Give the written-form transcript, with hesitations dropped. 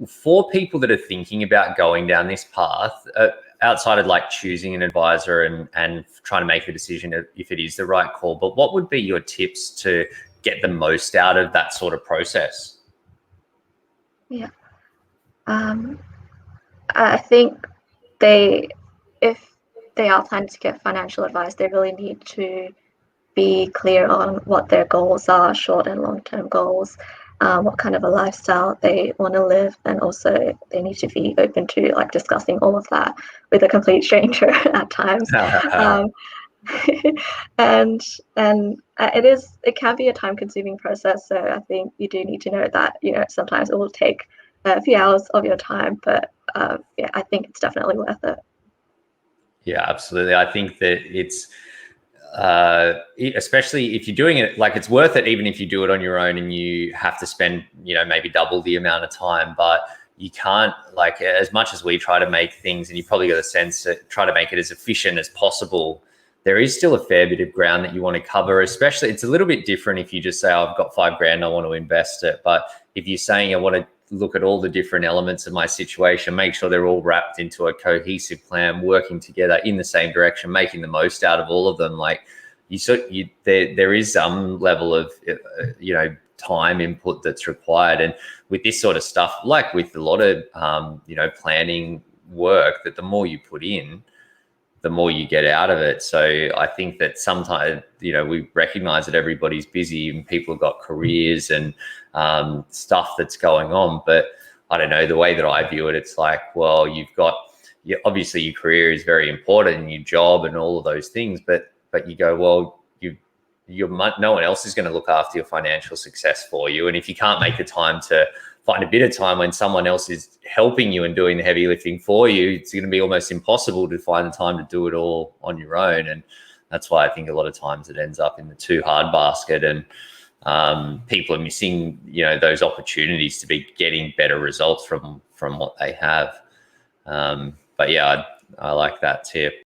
for people that are thinking about going down this path, outside of like choosing an advisor and trying to make a decision if it is the right call, but what would be your tips to get the most out of that sort of process? Yeah. I think if they are planning to get financial advice, they really need to be clear on what their goals are, short and long-term goals, what kind of a lifestyle they want to live, and also they need to be open to like discussing all of that with a complete stranger at times. And it can be a time-consuming process. So I think you do need to know that sometimes it will take a few hours of your time, but yeah, I think it's definitely worth it. Yeah, absolutely. I think that it's especially if you're doing it, like it's worth it even if you do it on your own and you have to spend maybe double the amount of time, but you can't, like, as much as we try to make things, and you probably got a sense that try to make it as efficient as possible, there is still a fair bit of ground that you want to cover. Especially, it's a little bit different if you just say, oh, I've got $5,000, I want to invest it. But if you're saying I want to look at all the different elements of my situation, make sure they're all wrapped into a cohesive plan, working together in the same direction, making the most out of all of them. Like there is some level of time input that's required, and with this sort of stuff, like with a lot of planning work, that the more you put in, the more you get out of it. So I think that sometimes, we recognize that everybody's busy and people have got careers and stuff that's going on. But I don't know, the way that I view it, it's like, well, obviously your career is very important and your job and all of those things. But you go, well, no one else is going to look after your financial success for you. And if you can't make the time to find a bit of time when someone else is helping you and doing the heavy lifting for you, it's going to be almost impossible to find the time to do it all on your own. And that's why I think a lot of times it ends up in the too hard basket, and people are missing, those opportunities to be getting better results from what they have. But yeah, I like that tip.